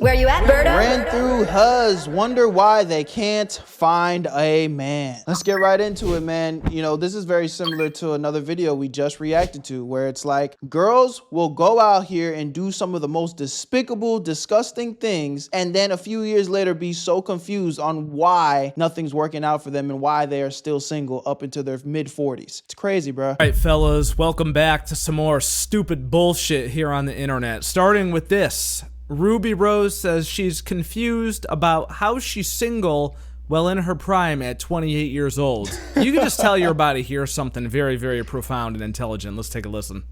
Where you at, Berto? Ran through huz, wonder why they can't find a man. Let's get right into it, man. You know, this is very similar to another video we just reacted to where it's like girls will go out here and do some of the most despicable, disgusting things and then a few years later be so confused on why nothing's working out for them and why they are still single up into their mid-40s. It's crazy, bro. All right, fellas, welcome back to some more stupid bullshit here on the internet. Starting with this. Ruby Rose says she's confused about how she's single while in her prime at 28 years old. You can just tell you're about to hear something very, very profound and intelligent. Let's take a listen.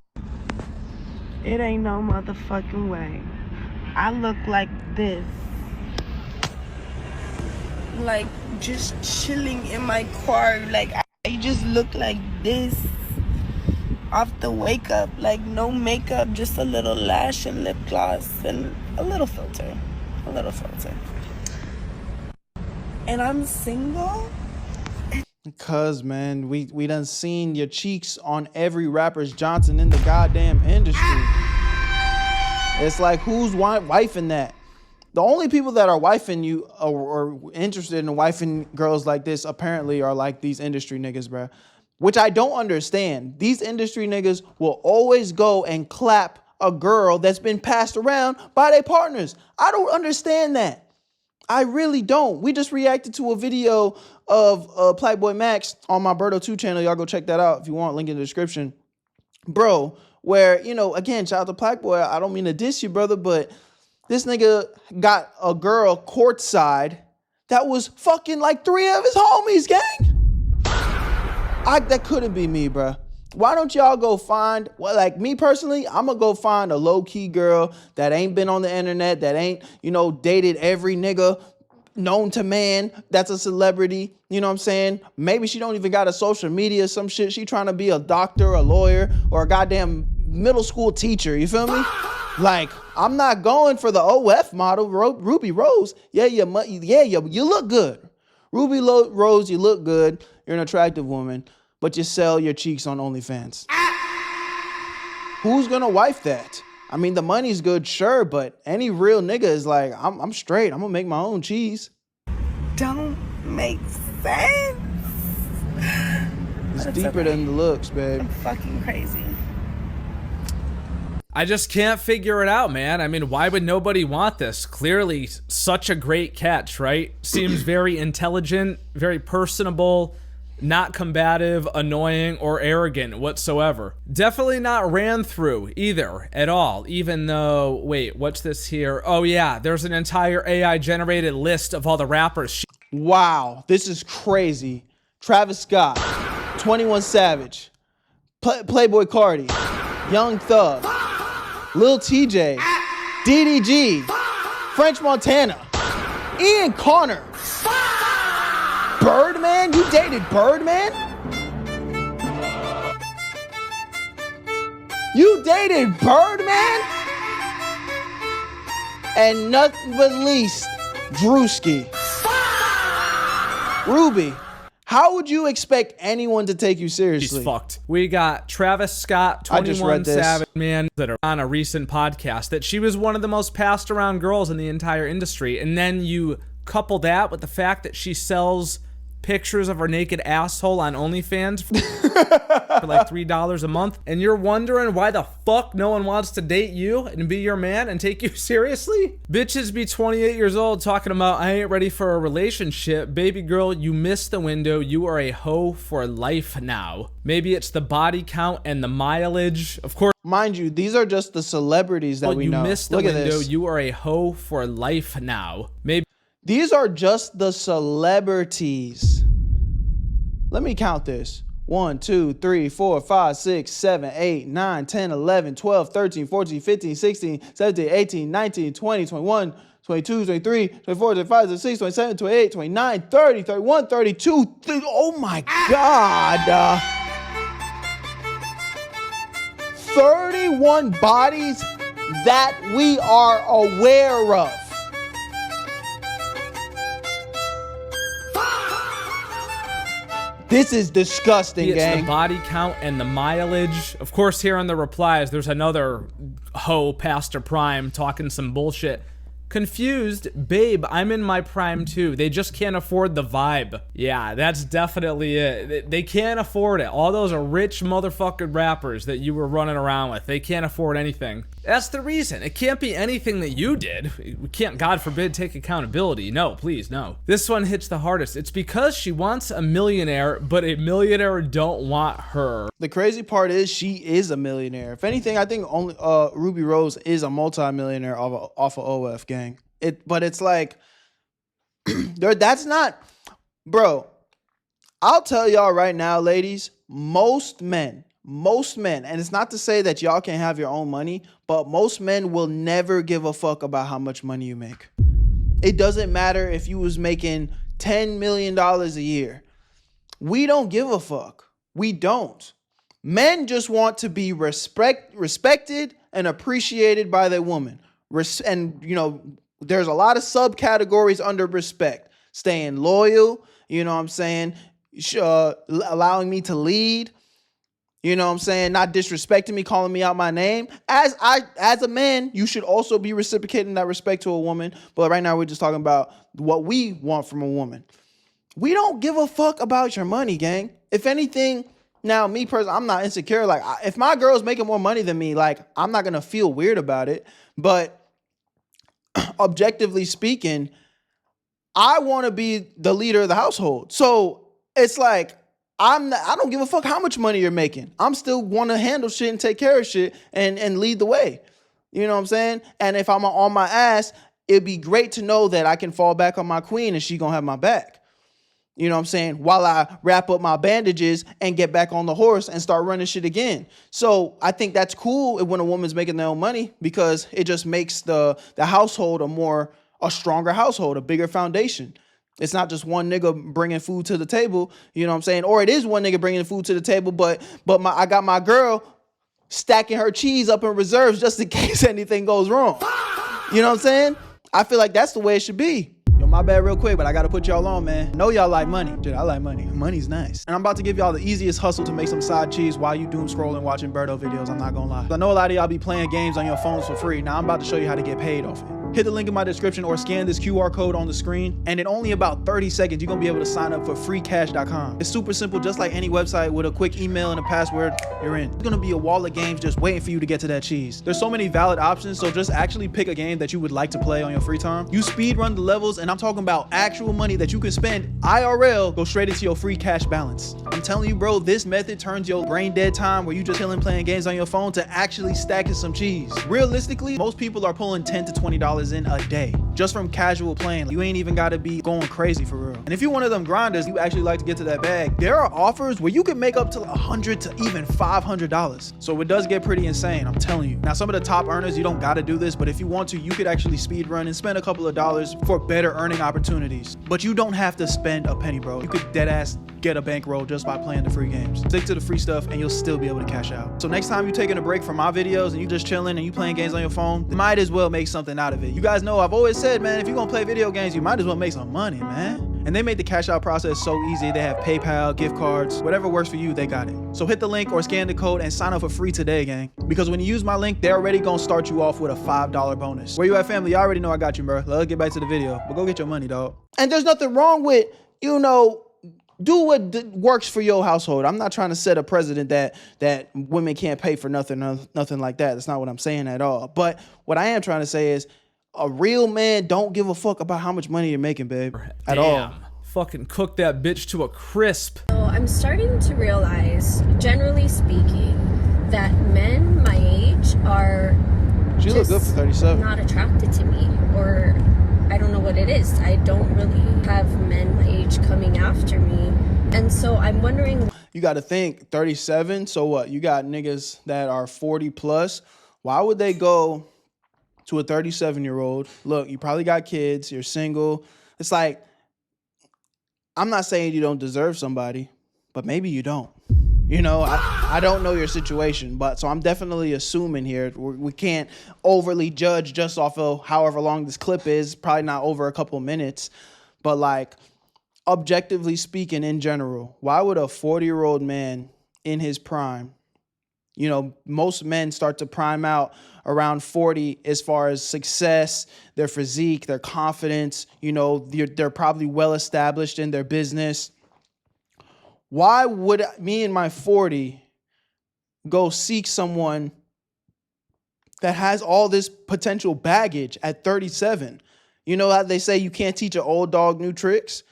It ain't no motherfucking way. I look like this. Like, just chilling in my car. Like, I just look like this. Off the wake up, like no makeup, just a little lash and lip gloss and a little filter. And I'm single? Because, man, we done seen your cheeks on every rapper's Johnson in the goddamn industry. It's like, who's wifing that? The only people that are wifing you or interested in wifing girls like this apparently are like these industry niggas, bruh. Which I don't understand. These industry niggas will always go and clap a girl that's been passed around by their partners. I don't understand that. I really don't. We just reacted to a video of Playboy Max on my Berto 2 channel. Y'all go check that out if you want, link in the description. Bro, where, you know, again, shout out to Playboy. I don't mean to diss you, brother, but this nigga got a girl courtside that was fucking like 3 of his homies, gang. That couldn't be me, bro. Why don't y'all go find, well, like me personally, I'm gonna go find a low-key girl that ain't been on the internet, that ain't, you know, dated every nigga known to man that's a celebrity, you know what I'm saying? Maybe she don't even got a social media, some shit. She trying to be a doctor, a lawyer, or a goddamn middle school teacher, you feel me? Like, I'm not going for the OF model, Ruby Rose. Yeah, you look good. Ruby Rose, you look good. You're an attractive woman, but you sell your cheeks on OnlyFans. Who's gonna wife that? I mean, the money's good, sure, but any real nigga is like, I'm straight. I'm gonna make my own cheese. Don't make sense. It's deeper than the looks, babe. I'm fucking crazy. I just can't figure it out, man. I mean, why would nobody want this? Clearly, such a great catch, right? Seems very intelligent, very personable, not combative, annoying, or arrogant whatsoever. Definitely not ran through either at all, even though, wait, what's this here? Oh yeah, there's an entire AI-generated list of all the rappers. Wow, this is crazy. Travis Scott, 21 Savage, Playboy Cardi, Young Thug, Lil TJ, DDG, French Montana, Ian Connor, Birdman? You dated Birdman? You dated Birdman? And nothing but least, Drewski. Ruby, how would you expect anyone to take you seriously? He's fucked. We got Travis Scott, 21 Savage, man, that are on a recent podcast that she was one of the most passed around girls in the entire industry. And then you couple that with the fact that she sells pictures of her naked asshole on OnlyFans for like $3 a month, and you're wondering why the fuck no one wants to date you and be your man and take you seriously? Bitches be 28 years old talking about, I ain't ready for a relationship. Baby girl, you missed the window. You are a hoe for life now. Maybe it's the body count and the mileage. Of course, mind you, these are just the celebrities that we know. You missed the window. You are a hoe for life now. Maybe these are just the celebrities. Let me count this. 1, 2, 3, 4, 5, 6, 7, 8, 9, 10, 11, 12, 13, 14, 15, 16, 17, 18, 19, 20, 21, 22, 23, 24, 25, 26, 27, 28, 29, 30, 31, 32. Oh my God. 31 bodies that we are aware of. This is disgusting, gang. It's the body count and the mileage. Of course, here in the replies, there's another hoe, Pastor Prime, talking some bullshit. Confused, babe, I'm in my prime too. They just can't afford the vibe. Yeah, that's definitely it. They can't afford it. All those are rich motherfucking rappers that you were running around with. They can't afford anything. That's the reason. It can't be anything that you did. We can't, God forbid, take accountability. No, please, no. This one hits the hardest. It's because she wants a millionaire, but a millionaire don't want her. The crazy part is she is a millionaire. If anything, I think only Ruby Rose is a multi-millionaire off of OF gang. But it's like, that's not, bro. I'll tell y'all right now, ladies, most men, and it's not to say that y'all can't have your own money, but most men will never give a fuck about how much money you make. It doesn't matter if you was making $10 million a year. We don't give a fuck. We don't. Men just want to be respected and appreciated by their woman. And, you know, there's a lot of subcategories under respect. Staying loyal, you know what I'm saying? Allowing me to lead, you know what I'm saying? Not disrespecting me, calling me out my name. As a man, you should also be reciprocating that respect to a woman. But right now we're just talking about what we want from a woman. We don't give a fuck about your money, gang. If anything, now me personally, I'm not insecure. Like, if my girl's making more money than me, like, I'm not gonna feel weird about it. But objectively speaking, I want to be the leader of the household. So it's like, I don't give a fuck how much money you're making. I'm still want to handle shit and take care of shit and lead the way. You know what I'm saying? And if I'm on my ass, it'd be great to know that I can fall back on my queen and she gonna have my back. You know what I'm saying? While I wrap up my bandages and get back on the horse and start running shit again. So I think that's cool when a woman's making their own money, because it just makes the household a stronger household, a bigger foundation. It's not just one nigga bringing food to the table, you know what I'm saying? Or it is one nigga bringing food to the table, but I got my girl stacking her cheese up in reserves just in case anything goes wrong. You know what I'm saying? I feel like that's the way it should be. Yo, my bad real quick, but I gotta put y'all on, man. I know y'all like money. Dude, I like money. Money's nice. And I'm about to give y'all the easiest hustle to make some side cheese while you doom scrolling watching Berto videos, I'm not gonna lie. I know a lot of y'all be playing games on your phones for free. Now I'm about to show you how to get paid off it. Hit the link in my description or scan this QR code on the screen, and in only about 30 seconds, you're gonna be able to sign up for freecash.com. It's super simple, just like any website with a quick email and a password, you're in. It's gonna be a wall of games just waiting for you to get to that cheese. There's so many valid options, so just actually pick a game that you would like to play on your free time. You speed run the levels, and I'm talking about actual money that you can spend IRL, go straight into your free cash balance. I'm telling you, bro, this method turns your brain dead time where you just chilling playing games on your phone to actually stacking some cheese. Realistically, most people are pulling $10 to $20 in a day just from casual playing. You ain't even got to be going crazy for real. And if you're one of them grinders, you actually like to get to that bag, there are offers where you can make up to $100 to even $500. So it does get pretty insane, I'm telling you. Now, some of the top earners, you don't got to do this, but if you want to, you could actually speed run and spend a couple of dollars for better earning opportunities. But you don't have to spend a penny, bro. You could dead ass get a bankroll just by playing the free games. Stick to the free stuff and you'll still be able to cash out. So next time you're taking a break from my videos and you just chilling and you playing games on your phone, you might as well make something out of it. You guys know I've always said, man, if you're gonna play video games, you might as well make some money, man. And they made the cash out process so easy. They have PayPal, gift cards, whatever works for you, they got it. So hit the link or scan the code and sign up for free today, gang. Because when you use my link, they're already gonna start you off with a $5 bonus. Where you at, family? You already know I got you, bro. Let's get back to the video, but go get your money, dog. And there's nothing wrong with, you know, do what works for your household. I'm not trying to set a precedent that women can't pay for nothing like that. That's not what I'm saying at all. But what I am trying to say is a real man don't give a fuck about how much money you're making, babe, at all. Fucking cook that bitch to a crisp. So I'm starting to realize, generally speaking, that men my age are She look good for 37. not attracted to me, or I don't know what it is. I don't really have men my age coming after me. And so I'm wondering. You got to think 37. So what? You got niggas that are 40 plus. Why would they go to a 37-year-old? Look, you probably got kids. You're single. It's like, I'm not saying you don't deserve somebody, but maybe you don't. You know, I don't know your situation, but so I'm definitely assuming here. We can't overly judge just off of however long this clip is, probably not over a couple minutes, but like objectively speaking in general, why would a 40-year-old man in his prime, You know, most men start to prime out around 40 as far as success, their physique, their confidence. You know, they're probably well established in their business. Why would me in my 40 go seek someone that has all this potential baggage at 37? You know how they say you can't teach an old dog new tricks?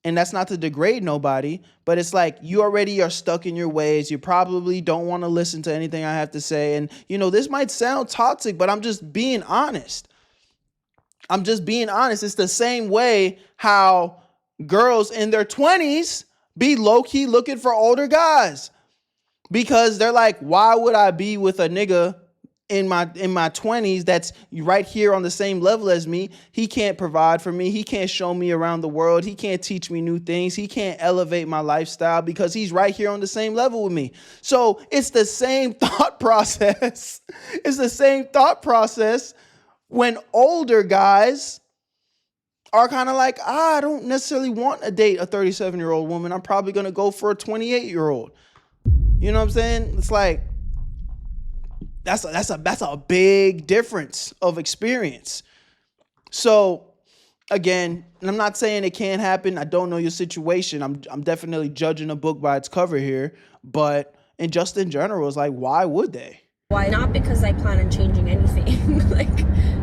And that's not to degrade nobody, but it's like you already are stuck in your ways. You probably don't want to listen to anything I have to say. And, you know, this might sound toxic, but I'm just being honest. I'm just being honest. It's the same way how girls in their 20s be low-key looking for older guys, because they're like, why would I be with a nigga in my 20s that's right here on the same level as me? He can't provide for me. He can't show me around the world. He can't teach me new things. He can't elevate my lifestyle because he's right here on the same level with me. So it's the same thought process. It's the same thought process when older guys are kind of like, I don't necessarily want to date a 37-year-old woman. I'm probably going to go for a 28-year-old. You know what I'm saying? It's like, that's a big difference of experience. So again, and I'm not saying it can't happen. I don't know your situation. I'm definitely judging a book by its cover here, but in general, it's like, why would they? Why not? Because I plan on changing anything. Like,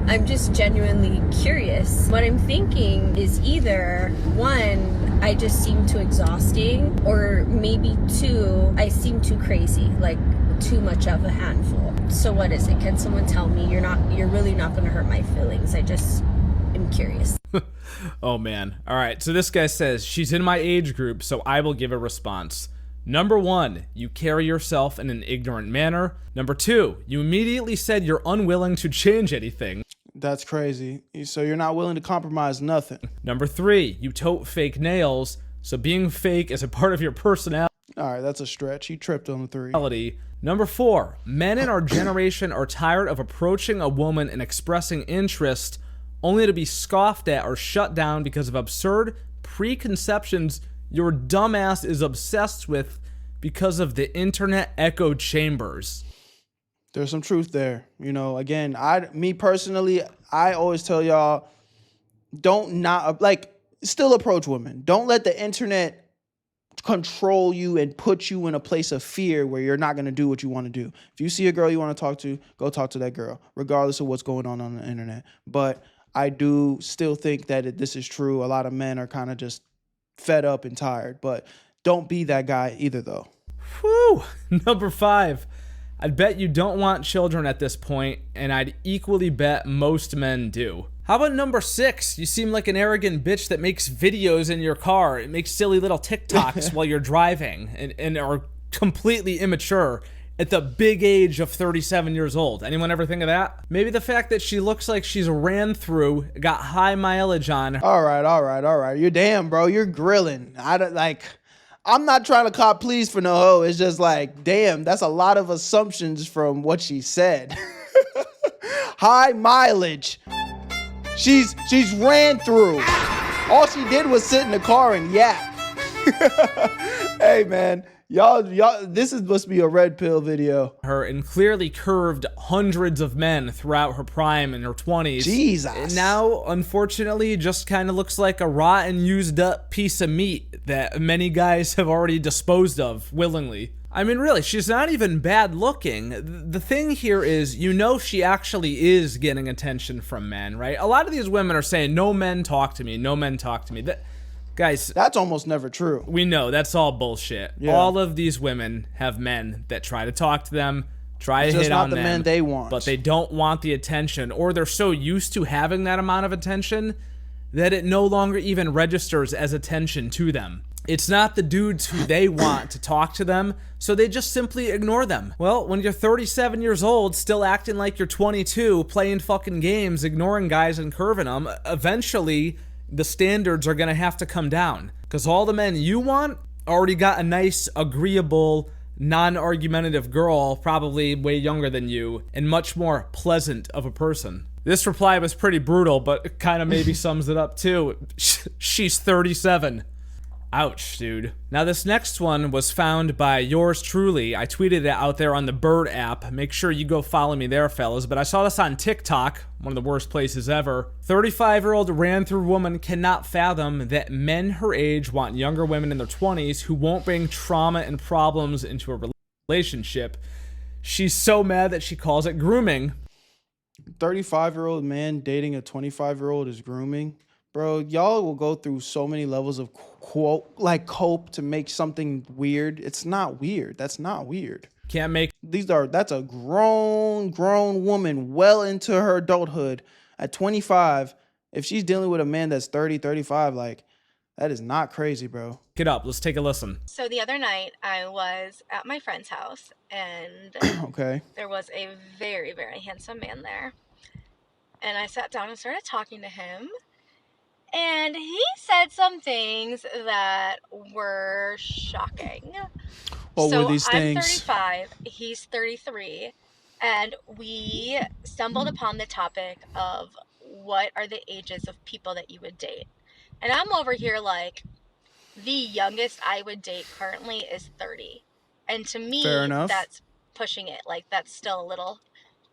I'm just genuinely curious. What I'm thinking is either one, I just seem too exhausting, or maybe two, I seem too crazy, like too much of a handful. So what is it? Can someone tell me? You're really not going to hurt my feelings. I just am curious. Oh man. All right. So this guy says, she's in my age group, so I will give a response. Number 1, you carry yourself in an ignorant manner. Number 2, you immediately said you're unwilling to change anything. That's crazy. So you're not willing to compromise nothing. Number 3, you tote fake nails, so being fake is a part of your personality. All right, that's a stretch. He tripped on the 3. Number 4, men in our generation are tired of approaching a woman and expressing interest only to be scoffed at or shut down because of absurd preconceptions your dumbass is obsessed with because of the internet echo chambers. There's some truth there. You know, again, me personally, I always tell y'all, still approach women. Don't let the internet control you and put you in a place of fear where you're not going to do what you want to do. If you see a girl you want to talk to, go talk to that girl, regardless of what's going on the internet. But I do still think that this is true. A lot of men are kind of just fed up and tired, but don't be that guy either, though. Whew. Number 5, I'd bet you don't want children at this point, and I'd equally bet most men do. How about number 6? You seem like an arrogant bitch that makes videos in your car. It makes silly little TikToks while you're driving and are completely immature at the big age of 37 years old. Anyone ever think of that? Maybe the fact that she looks like she's ran through, got high mileage on her. All right. You're damn, bro. You're grilling. I'm not trying to cop please for no hoe. It's just like, damn, that's a lot of assumptions from what she said. High mileage. She's ran through. All she did was sit in the car and yap. Hey, man. Y'all, this must be a red pill video. Her and clearly curved hundreds of men throughout her prime in her 20s. Jesus. And now, unfortunately, just kind of looks like a rotten, used up piece of meat that many guys have already disposed of willingly. I mean, really, she's not even bad looking. The thing here is, you know, she actually is getting attention from men, right? A lot of these women are saying, no men talk to me, no men talk to me. Guys, that's almost never true. We know that's all bullshit. Yeah. All of these women have men that try to talk to them, try to hit on them. Just not the men they want. But they don't want the attention, or they're so used to having that amount of attention that it no longer even registers as attention to them. It's not the dudes who they want to talk to them, so they just simply ignore them. Well, when you're 37 years old, still acting like you're 22, playing fucking games, ignoring guys and curving them, eventually the standards are gonna have to come down, because all the men you want already got a nice, agreeable, non-argumentative girl, probably way younger than you, and much more pleasant of a person. This reply was pretty brutal, but it kind of maybe sums it up too. She's 37. Ouch, dude. Now, this next one was found by yours truly. I tweeted it out there on the Bird app. Make sure you go follow me there, fellas. But I saw this on TikTok, one of the worst places ever. 35-year-old ran through woman cannot fathom that men her age want younger women in their 20s who won't bring trauma and problems into a relationship. She's so mad that she calls it grooming. 35-year-old man dating a 25-year-old is grooming. Bro, y'all will go through so many levels of cope to make something weird. It's not weird. That's not weird. Can't make that's a grown woman well into her adulthood at 25. If she's dealing with a man that's 30, 35, like, that is not crazy, bro. it up. Let's take a listen. So the other night I was at my friend's house and Okay. there was a very, very handsome man there. And I sat down and started talking to him. And he said some things that were shocking. What So were these things? I'm 35, he's 33, and we stumbled upon the topic of what are the ages of people that you would date. And I'm over here like, the youngest I would date currently is 30. And to me, Fair enough. that's pushing it. Like, that's still a little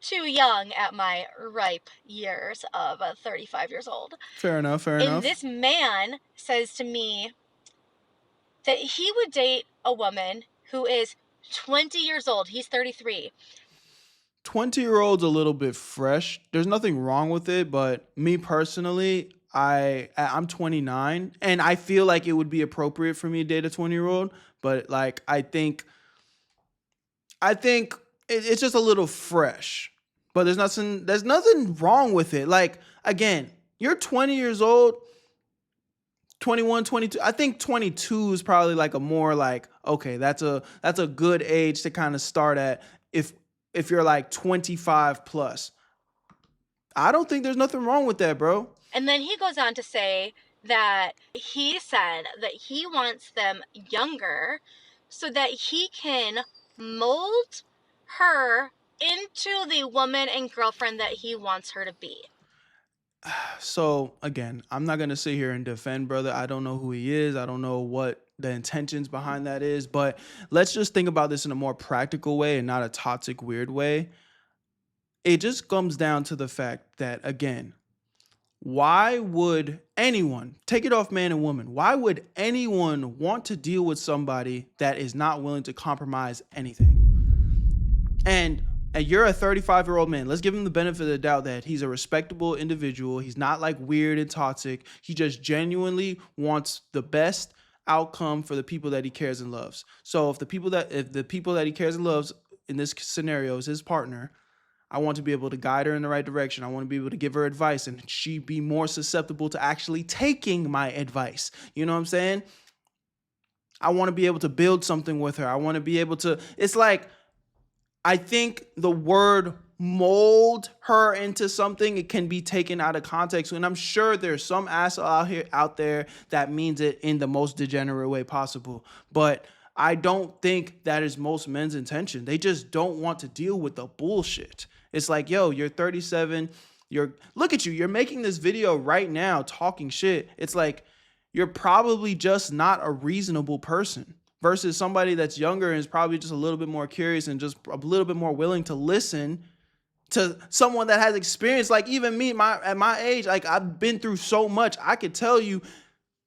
too young at my ripe years of 35 years old. Fair enough. And this man says to me that he would date a woman who is 20 years old. He's 33. 20-year-old's a little bit fresh. There's nothing wrong with it, but me personally, I'm 29, and I feel like it would be appropriate for me to date a 20-year-old, but like I think it's just a little fresh. But there's nothing wrong with it. Like, again, you're 20 years old, 21, 22. I think 22 is probably like a more like, okay, that's a good age to kind of start at if you're like 25 plus. I don't think there's nothing wrong with that, bro. And then he goes on to say that he said that he wants them younger so that he can mold her into the woman and girlfriend that he wants her to be. So, again, I'm not going to sit here and defend brother. I don't know who he is. I don't know what the intentions behind that is. But let's just think about this in a more practical way and not a toxic, weird way. It just comes down to the fact that, again, why would anyone, take it off man and woman, why would anyone want to deal with somebody that is not willing to compromise anything? And you're a 35-year-old man. Let's give him the benefit of the doubt that he's a respectable individual. He's not like weird and toxic. He just genuinely wants the best outcome for the people that he cares and loves. So if the people that he cares and loves in this scenario is his partner, I want to be able to guide her in the right direction. I want to be able to give her advice and she be more susceptible to actually taking my advice. You know what I'm saying? I want to be able to build something with her. I want to be able to, it's like, I think the word mold her into something, it can be taken out of context. And I'm sure there's some asshole out there that means it in the most degenerate way possible. But I don't think that is most men's intention. They just don't want to deal with the bullshit. It's like, yo, you're 37. Look at you. You're making this video right now talking shit. It's like, you're probably just not a reasonable person. Versus somebody that's younger and is probably just a little bit more curious and just a little bit more willing to listen to someone that has experience. Like even me, at my age, like I've been through so much. I could tell you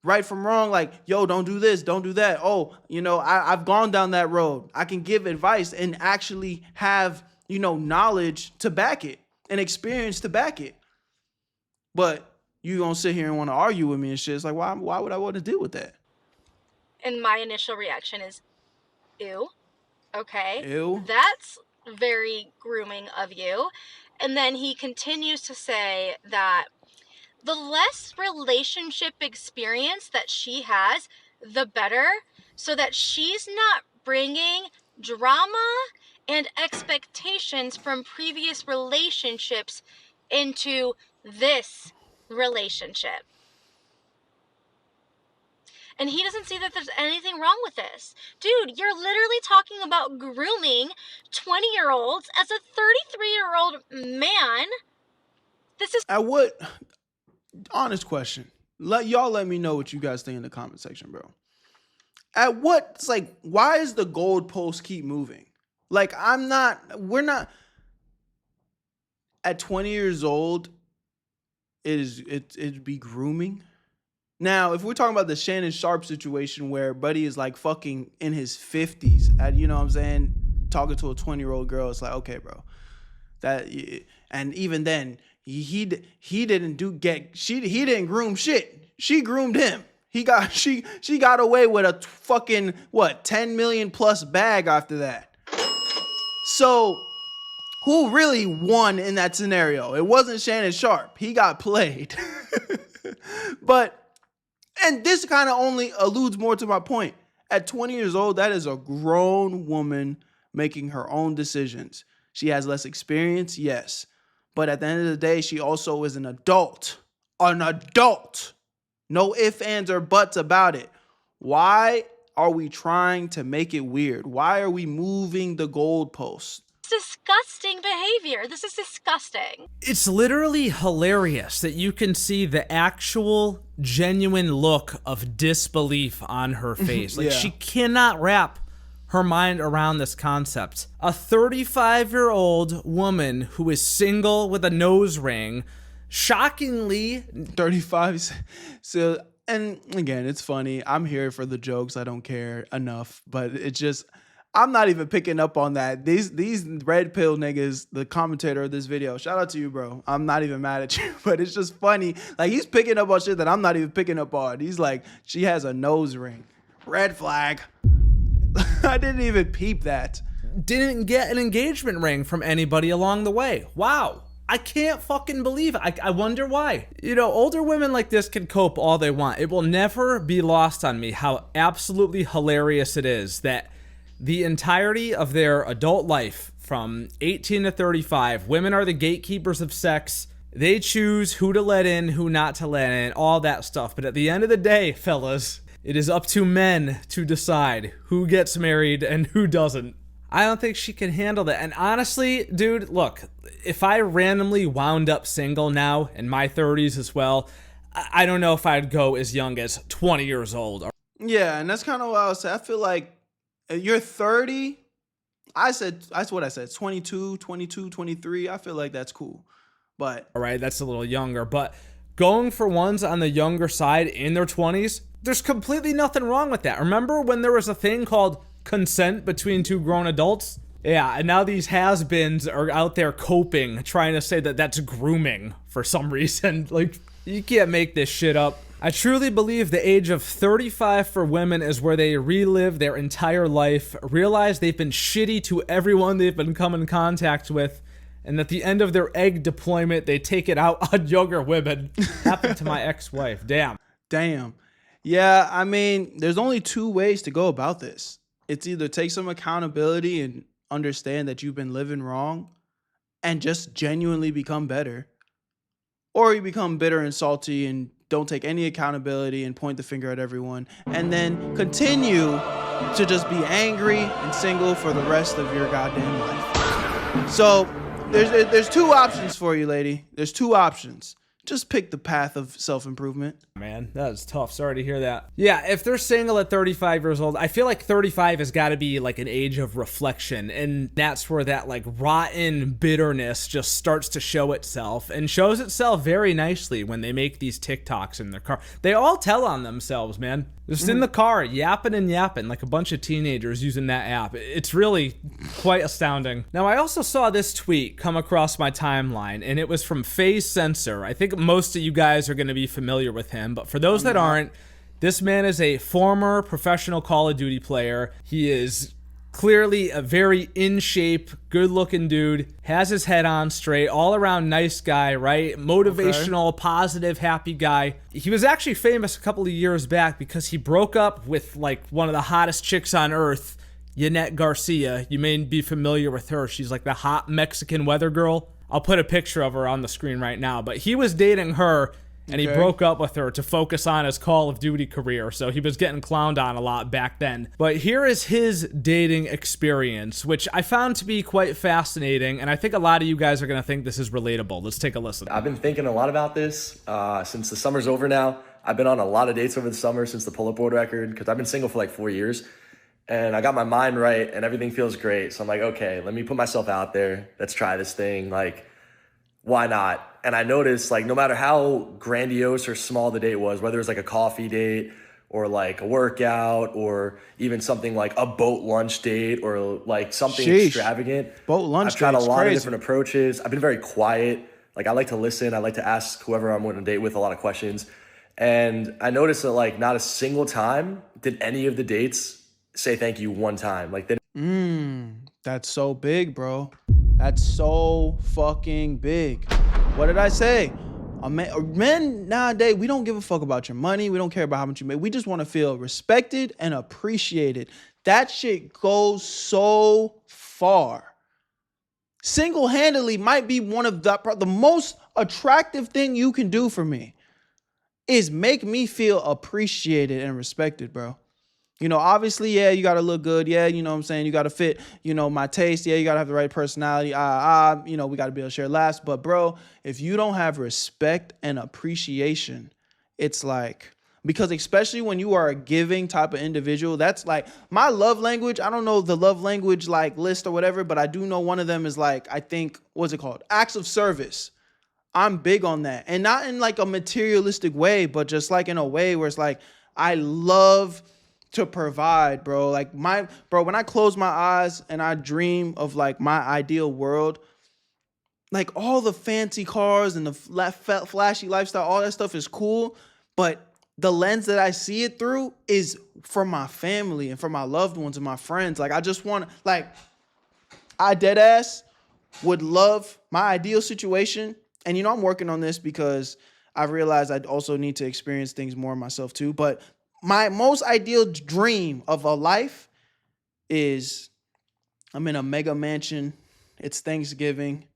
right from wrong, like, yo, don't do this, don't do that. Oh, I've gone down that road. I can give advice and actually have, knowledge to back it and experience to back it. But you gonna sit here and want to argue with me and shit. It's like, why would I want to deal with that? And my initial reaction is, ew. Okay. Ew. That's very grooming of you. And then he continues to say that the less relationship experience that she has, the better, so that she's not bringing drama and expectations from previous relationships into this relationship. And he doesn't see that there's anything wrong with this. Dude, you're literally talking about grooming 20-year-olds as a 33-year-old man. This is... Honest question. Let me know what you guys think in the comment section, bro. At what? It's like, why is the goalpost keep moving? Like, we're not. At 20 years old, it'd be grooming. Now, if we're talking about the Shannon Sharp situation where Buddy is like fucking in his 50s, you know what I'm saying, talking to a 20-year-old girl, it's like, okay, bro, and even then, he didn't groom shit. She groomed him. She got away with a fucking 10 million plus bag after that. So who really won in that scenario? It wasn't Shannon Sharp. He got played. And this kind of only alludes more to my point. At 20 years old, that is a grown woman making her own decisions. She has less experience, yes. But at the end of the day, she also is an adult. An adult. No ifs, ands, or buts about it. Why are we trying to make it weird? Why are we moving the goalposts? Disgusting behavior. This is disgusting. It's literally hilarious that you can see the actual genuine look of disbelief on her face. Like, she cannot wrap her mind around this concept. A 35-year-old woman who is single with a nose ring, shockingly 35. So, and again, it's funny. I'm here for the jokes. I don't care enough, but it's just, I'm not even picking up on that. These red pill niggas, the commentator of this video, shout out to you, bro. I'm not even mad at you, but it's just funny. Like, he's picking up on shit that I'm not even picking up on. He's like, she has a nose ring. Red flag. I didn't even peep that. Didn't get an engagement ring from anybody along the way. Wow. I can't fucking believe it. I wonder why. You know, older women like this can cope all they want. It will never be lost on me how absolutely hilarious it is that the entirety of their adult life, from 18 to 35, women are the gatekeepers of sex. They choose who to let in, who not to let in, all that stuff. But at the end of the day, fellas, it is up to men to decide who gets married and who doesn't. I don't think she can handle that. And honestly, dude, look, if I randomly wound up single now in my 30s as well, I don't know if I'd go as young as 20 years old. Yeah, and that's kind of what I was saying. I feel like you're 30. That's what I said, 22, 23. I feel like that's cool. But all right, that's a little younger. But going for ones on the younger side in their 20s, there's completely nothing wrong with that. Remember when there was a thing called consent between two grown adults? Yeah, and now these has-beens are out there coping, trying to say that that's grooming for some reason. Like, you can't make this shit up. I truly believe the age of 35 for women is where they relive their entire life, realize they've been shitty to everyone they've been come in contact with, and at the end of their egg deployment, they take it out on younger women. Happened to my ex-wife. Damn. Yeah, I mean, there's only two ways to go about this. It's either take some accountability and understand that you've been living wrong and just genuinely become better, or you become bitter and salty and don't take any accountability and point the finger at everyone, and then continue to just be angry and single for the rest of your goddamn life. So there's two options for you, lady. There's two options. Just pick the path of self-improvement. Man, that is tough. Sorry to hear that. Yeah, if they're single at 35 years old, I feel like 35 has got to be like an age of reflection. And that's where that like rotten bitterness just starts to show itself, and shows itself very nicely when they make these TikToks in their car. They all tell on themselves, man. Just in the car, yapping and yapping like a bunch of teenagers using that app. It's really quite astounding. Now, I also saw this tweet come across my timeline, and it was from FaZe Censor. I think most of you guys are going to be familiar with him, but for those that aren't, this man is a former professional Call of Duty player. He is clearly a very in-shape, good-looking dude, has his head on straight, all-around nice guy, right? Motivational, positive, happy guy. He was actually famous a couple of years back because he broke up with, like, one of the hottest chicks on earth, Yanette Garcia. You may be familiar with her. She's, like, the hot Mexican weather girl. I'll put a picture of her on the screen right now. But he was dating her, and he broke up with her to focus on his Call of Duty career, so he was getting clowned on a lot back then. But here is his dating experience, which I found to be quite fascinating, and I think a lot of you guys are going to think this is relatable. Let's take a listen. I've been thinking a lot about this since the summer's over now. I've been on a lot of dates over the summer since the pull-up world record because I've been single for like 4 years. And I got my mind right and everything feels great. So I'm like, okay, let me put myself out there. Let's try this thing. Like, why not? And I noticed, like, no matter how grandiose or small the date was, whether it was like a coffee date or like a workout or even something like a boat lunch date or like something extravagant. Boat lunch I've tried a lot crazy. of different approaches. I've been very quiet. Like, I like to listen. I like to ask whoever I'm on a date with a lot of questions. And I noticed that, like, not a single time did any of the dates say thank you one time. Like, That's so big, bro. That's so fucking big. What did I say? Men nowadays, we don't give a fuck about your money. We don't care about how much you make. We just want to feel respected and appreciated. That shit goes so far. Single-handedly might be one of the most attractive thing you can do for me is make me feel appreciated and respected, bro. You know, obviously, yeah, you got to look good. Yeah, you know what I'm saying? You got to fit, you know, my taste. Yeah, you got to have the right personality. You know, we got to be able to share laughs. But, bro, if you don't have respect and appreciation, it's like, because especially when you are a giving type of individual, that's like my love language. I don't know the love language like list or whatever, but I do know one of them is like, I think, what's it called? Acts of service. I'm big on that. And not in like a materialistic way, but just like in a way where it's like, I love to provide, bro. Like when I close my eyes and I dream of like my ideal world, like all the fancy cars and the flashy lifestyle, all that stuff is cool. But the lens that I see it through is for my family and for my loved ones and my friends. Like I just want, like, I dead ass would love my ideal situation. And, you know, I'm working on this because I realized I also need to experience things more myself too. But my most ideal dream of a life is I'm in a mega mansion. It's Thanksgiving.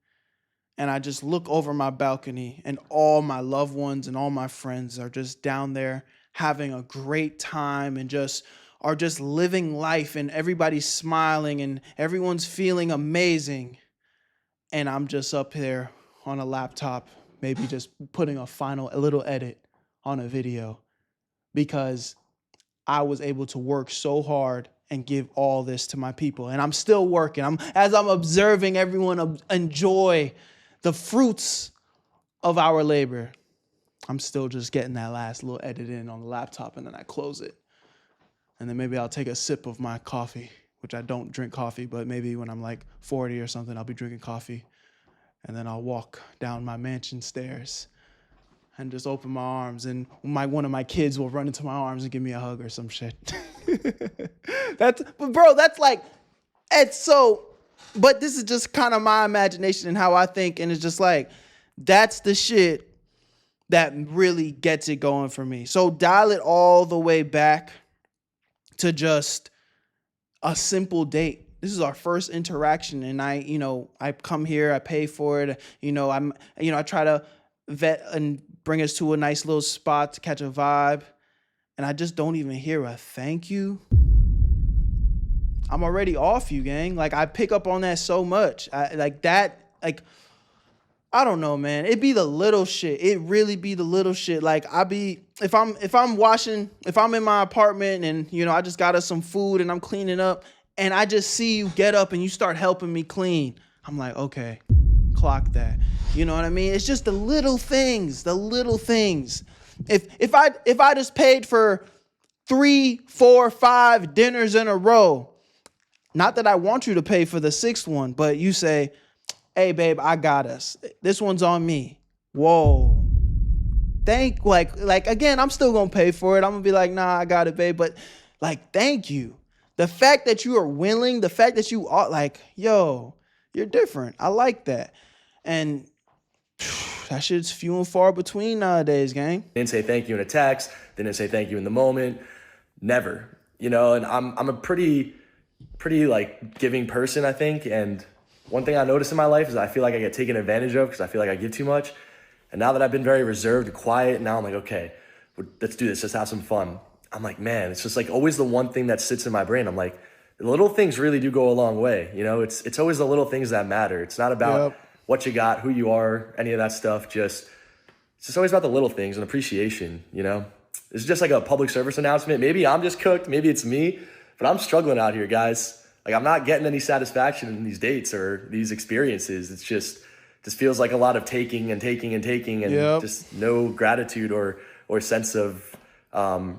And I just look over my balcony and all my loved ones and all my friends are just down there having a great time and are just living life and everybody's smiling and everyone's feeling amazing. And I'm just up there on a laptop, maybe just putting a little edit on a video because I was able to work so hard and give all this to my people. And I'm still working. As I'm observing everyone enjoy the fruits of our labor, I'm still just getting that last little edit in on the laptop and then I close it. And then maybe I'll take a sip of my coffee, which I don't drink coffee, but maybe when I'm like 40 or something, I'll be drinking coffee. And then I'll walk down my mansion stairs and just open my arms and one of my kids will run into my arms and give me a hug or some shit. But this is just kind of my imagination and how I think. And it's just like, that's the shit that really gets it going for me. So dial it all the way back to just a simple date. This is our first interaction. And I come here, I pay for it. I try to vet and bring us to a nice little spot to catch a vibe. And I just don't even hear a thank you. I'm already off you, gang. Like I pick up on that so much. I don't know, man. It be the little shit. It really be the little shit. Like if I'm in my apartment and, I just got us some food and I'm cleaning up and I just see you get up and you start helping me clean. I'm like, okay, clock that. You know what I mean? It's just the little things. If I just paid for 3, 4, 5 dinners in a row, not that I want you to pay for the 6th one, but you say, hey, babe, I got us. This one's on me. Whoa. Again, I'm still going to pay for it. I'm going to be like, nah, I got it, babe. But thank you. The fact that you are willing, the fact that you are like, yo, you're different. I like that. And that shit's few and far between nowadays, gang. Didn't say thank you in a text. Didn't say thank you in the moment. Never. And I'm a pretty giving person, I think. And one thing I notice in my life is I feel like I get taken advantage of because I feel like I give too much. And now that I've been very reserved and quiet, now I'm like, okay, let's do this. Let's have some fun. I'm like, man, it's just like always the one thing that sits in my brain. I'm like, the little things really do go a long way. It's always the little things that matter. It's not about what you got, who you are, any of that stuff. It's just always about the little things and appreciation, It's just like a public service announcement. Maybe I'm just cooked, maybe it's me, but I'm struggling out here, guys. Like, I'm not getting any satisfaction in these dates or these experiences. It's just feels like a lot of taking and just no gratitude or sense of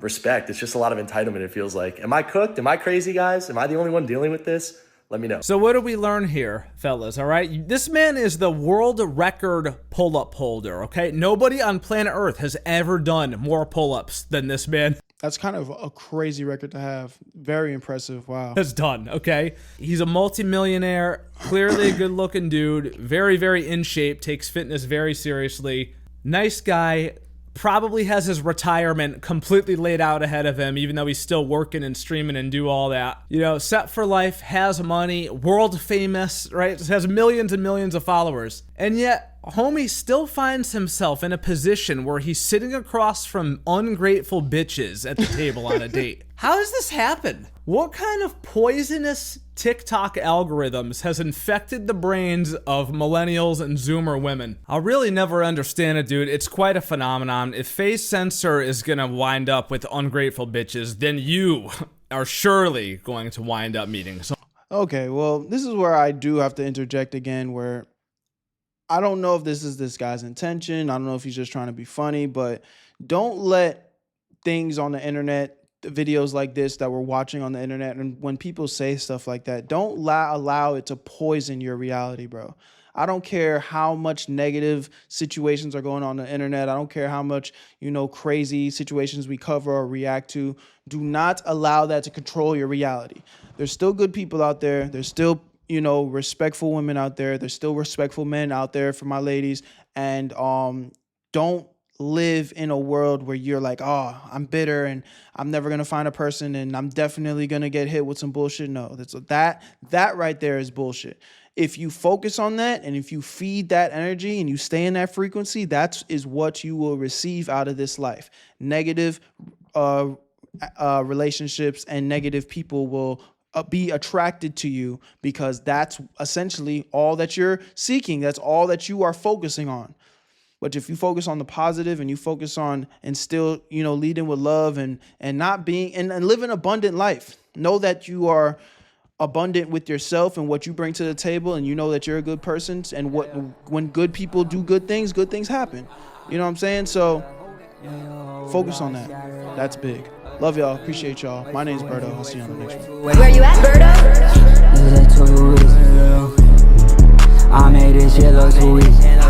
respect. It's just a lot of entitlement, it feels like. Am I cooked? Am I crazy, guys? Am I the only one dealing with this? Let me know. So what do we learn here, fellas, all right? This man is the world record pull-up holder, okay? Nobody on planet Earth has ever done more pull-ups than this man. That's kind of a crazy record to have. Very impressive. Wow. Has done, okay? He's a multimillionaire, clearly a good-looking dude, very, very in shape, takes fitness very seriously. Nice guy. Probably has his retirement completely laid out ahead of him, even though he's still working and streaming and do all that. You know, set for life, has money, world famous, right? Has millions and millions of followers. And yet, homie still finds himself in a position where he's sitting across from ungrateful bitches at the table on a date. How does this happen? What kind of poisonous TikTok algorithms has infected the brains of millennials and Zoomer women? I'll really never understand it, dude. It's quite a phenomenon. If Face Censor is gonna wind up with ungrateful bitches, then you are surely going to wind up meeting some. Okay, well, this is where I do have to interject again, where I don't know if this is this guy's intention. I don't know if he's just trying to be funny, but don't let things on the internet, videos like this that we're watching on the internet, and when people say stuff like that, don't allow it to poison your reality, bro. I don't care how much negative situations are going on the internet. I don't care how much, crazy situations we cover or react to. Do not allow that to control your reality. There's still good people out there. There's still, respectful women out there. There's still respectful men out there for my ladies. And don't live in a world where you're like, oh, I'm bitter and I'm never going to find a person and I'm definitely going to get hit with some bullshit. No, that right there is bullshit. If you focus on that and if you feed that energy and you stay in that frequency, that is what you will receive out of this life. Negative relationships and negative people will be attracted to you because that's essentially all that you're seeking. That's all that you are focusing on. But if you focus on the positive and you focus on and still, leading with love and not being and live an abundant life, know that you are abundant with yourself and what you bring to the table, and you know that you're a good person, and when good people do good things happen. You know what I'm saying? So focus on that. That's big. Love y'all. Appreciate y'all. My name's Berto. I'll see you on the next one. Where you at, Berto? I made this shit look too easy.